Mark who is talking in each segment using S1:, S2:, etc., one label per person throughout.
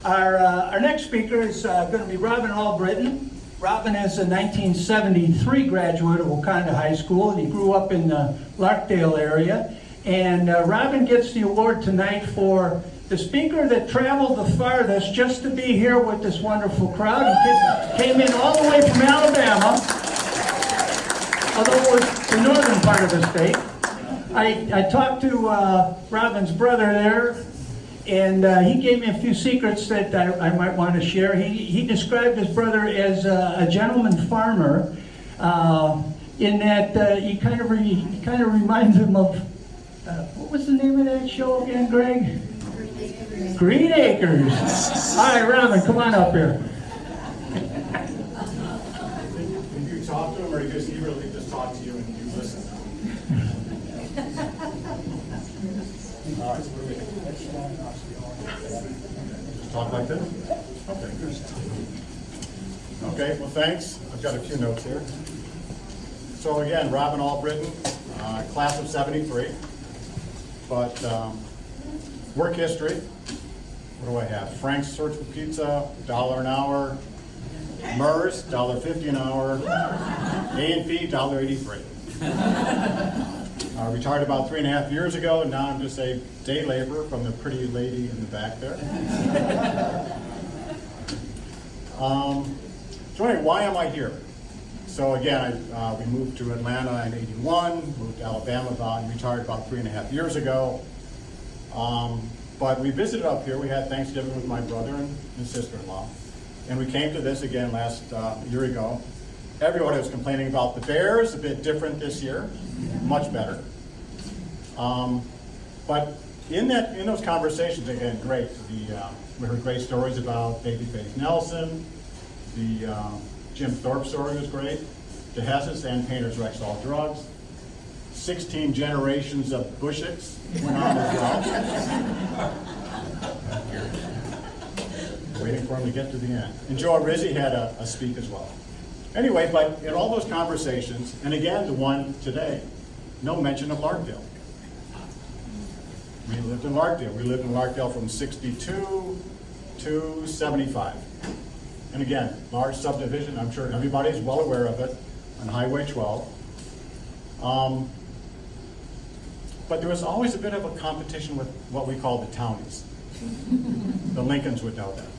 S1: Our next speaker is going to be Robin Albritton. Robin is a 1973 graduate of Wakanda High School. He grew up in the Larkdale area. And Robin gets the award tonight for the speaker that traveled the farthest just to be here with this wonderful crowd. He came in all the way from Alabama, although it was the northern part of the state. I talked to Robin's brother there, and he gave me a few secrets that I might want to share. He described his brother as a gentleman farmer, in that he kind of reminds him of, what was the name of that show again, Greg? Green Acres. All right, Robin, come on up here.
S2: Did you talk to him, or he really just talked to you and you listened? All right. Just talk like this? Okay. Okay, well, thanks. I've got a few notes here. So again, Robin Albritton, class of 73. But work history, what do I have? Frank's Surgical Pizza, $1 an hour. MERS, $1.50 an hour. A&P, $1.83. Retired about 3.5 years ago, and now I'm just a day laborer from the pretty lady in the back there. So anyway, why am I here? So again, we moved to Atlanta in '81, moved to Alabama and retired about 3.5 years ago. But we visited up here. We had Thanksgiving with my brother and his sister-in-law. And we came to this again last year ago. Everyone was complaining about the Bears, a bit different this year, much better. But in those conversations, again, great. We heard great stories about Babyface Nelson. The Jim Thorpe story was great. DeHesses and Painters Rexall drugs. 16 generations of Bushicks went on as well. Waiting for him to get to the end. And Joe Rizzi had a speak as well. Anyway, but in all those conversations, and again, the one today, no mention of Larkdale. We lived in Larkdale. We lived in Larkdale from 62 to 75. And again, large subdivision, I'm sure everybody's well aware of it, on Highway 12. But there was always a bit of a competition with what we call the townies. The Lincolns would know that.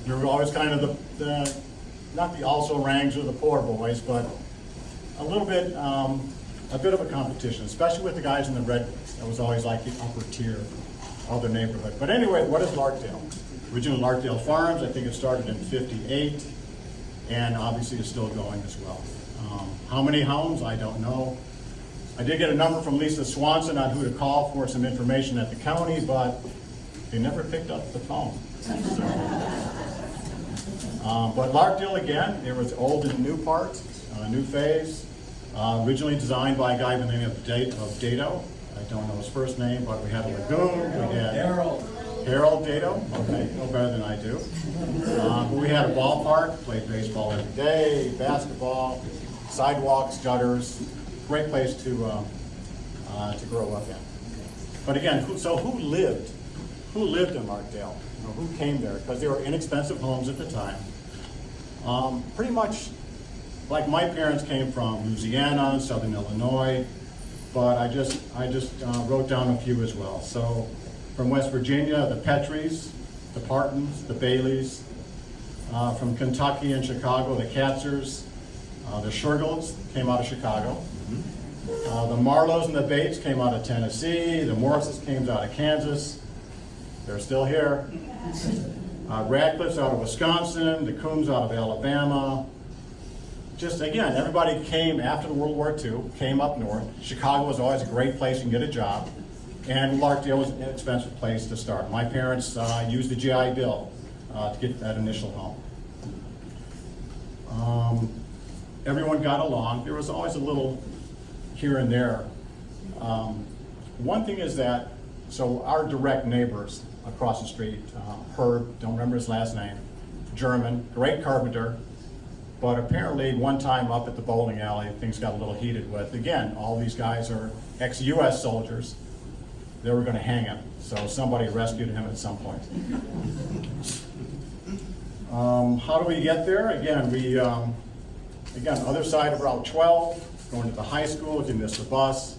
S2: We were always kind of the not the also-rans or the poor boys, but a little bit, a bit of a competition, especially with the guys in the redwoods. That was always like the upper tier of the neighborhood. But anyway, what is Larkdale? Original Larkdale Farms, I think it started in '58, and obviously is still going as well. How many homes? I don't know. I did get a number from Lisa Swanson on who to call for some information at the county, but they never picked up the phone. So, but Larkdale, again, it was old and new parts, new phase. Originally designed by a guy by the name of Dado. I don't know his first name, but we had a lagoon. We had Harold Dado. Okay, no better than I do. But we had a ballpark, played baseball every day, basketball, sidewalks, gutters. Great place to grow up in. But again, who lived in Larkdale? Who came there? Because they were inexpensive homes at the time. Pretty much like my parents came from Louisiana, Southern Illinois, but I just wrote down a few as well. So from West Virginia, the Petries, the Partons, the Baileys. From Kentucky and Chicago, the Katzers, the Shergolds came out of Chicago. The Marlows and the Bates came out of Tennessee. The Morrises came out of Kansas. They're still here. Radcliffe's out of Wisconsin. The Coombs out of Alabama. Just again, everybody came after the World War II, came up north. Chicago was always a great place to get a job. And Larkdale was an inexpensive place to start. My parents used the GI Bill to get that initial home. Everyone got along. There was always a little here and there. One thing is that, so our direct neighbors across the street, Herb, don't remember his last name, German, great carpenter, but apparently one time up at the bowling alley, things got a little heated with, again, all these guys are ex-US soldiers, they were going to hang him. So somebody rescued him at some point. How do we get there? Again, other side of Route 12, going to the high school. If you miss the bus,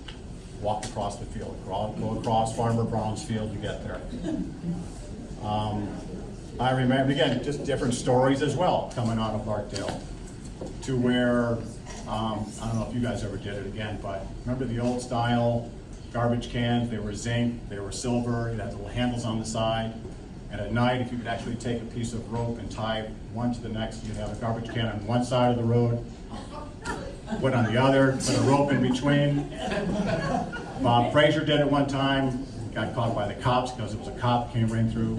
S2: walk across the field. Go across Farmer Brown's field to get there. I remember, again, just different stories as well coming out of Larkdale to where, I don't know if you guys ever did it again, but remember the old style garbage cans? They were zinc, they were silver, it had little handles on the side. And at night, if you could actually take a piece of rope and tie one to the next, you'd have a garbage can on one side of the road, one on the other, put a rope in between. Bob Frazier did it one time, got caught by the cops because it was a cop came right through.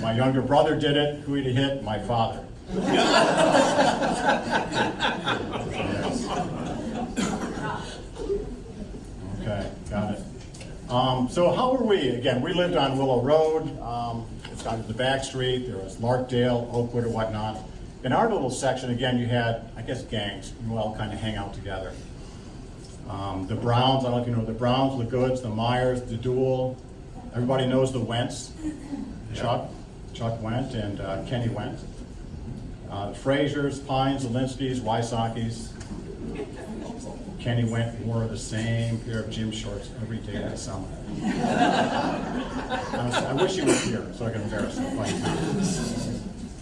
S2: My younger brother did it. Who he'd hit? My father. Okay, got it. So how were we? Again, we lived on Willow Road. It's on the back street. There was Larkdale, Oakwood, or whatnot. In our little section, again, you had, I guess, gangs. You all kind of hang out together. The Browns, I don't know if you know the Browns, the Goods, the Myers, the Duel. Everybody knows the Wentz. Chuck Went and Kenny Went. The Fraziers, Pines, the Linskys, Wysockies. Kenny Went wore the same pair of gym shorts every day of the summer. I wish he was here so I could embarrass him.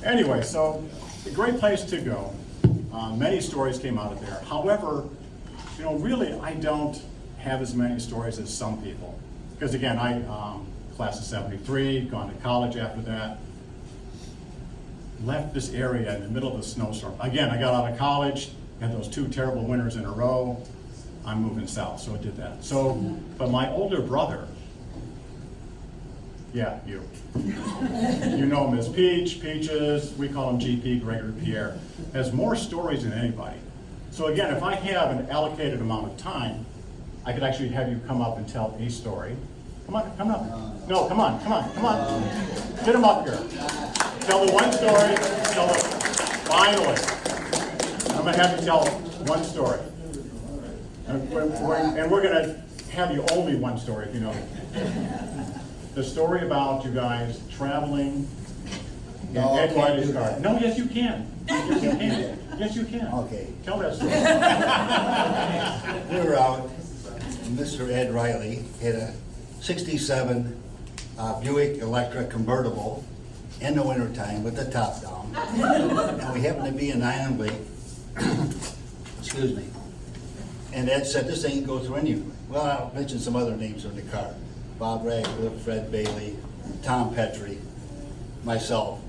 S2: Anyway, so a great place to go. Many stories came out of there. However, you know, really, I don't have as many stories as some people. Because again, class of 73, gone to college after that. Left this area in the middle of the snowstorm. Again, I got out of college, had those 2 terrible winters in a row. I'm moving south, so I did that. So, but my older brother, yeah, you know him as Peaches, we call him GP, Gregory Pierre, has more stories than anybody. So again, if I have an allocated amount of time, I could actually have you come up and tell a story. Come on. No, come on. Get him up here. Tell the one story, finally. I'm gonna have you tell one story. And we're gonna have you only one story, if you know. The story about you guys traveling in Ed Riley's car. No, yes you can. Yes you can.
S3: Okay.
S2: Tell that story.
S3: We were out, Mr. Ed Riley had a 67 Buick Electra convertible in the wintertime with the top down. And we happened to be in Island Lake, excuse me. And Ed said, this ain't go through anywhere. Well, I'll mention some other names in the car. Bob Radcliffe, Fred Bailey, Tom Petrie, myself.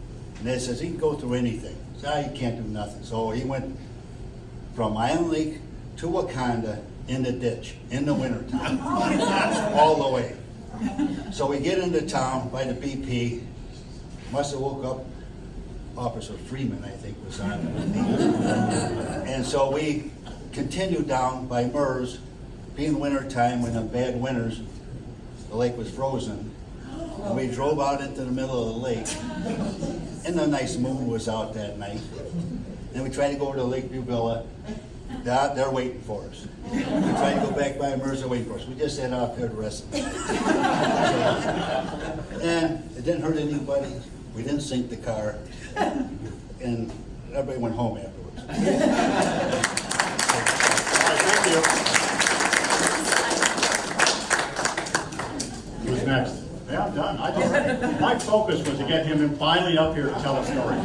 S3: And Ed says, he can go through anything. So you can't do nothing. So he went from Island Lake to Wakanda in the ditch in the wintertime, all the way. So we get into town by the BP. Must have woke up, Officer Freeman, I think, was on it with me. And so we continued down by Mers, being wintertime, when the bad winters, the lake was frozen. And we drove out into the middle of the lake, and the nice moon was out that night. And we tried to go over to Lakeview Villa. They're waiting for us. We tried to go back by Mers, they're waiting for us. We just sat out there the rest of the night. And it didn't hurt anybody. We didn't sink the car. And everybody went home afterwards.
S2: All right, thank you. Who's next? Yeah, I'm done. My focus was to get him finally up here to tell a story.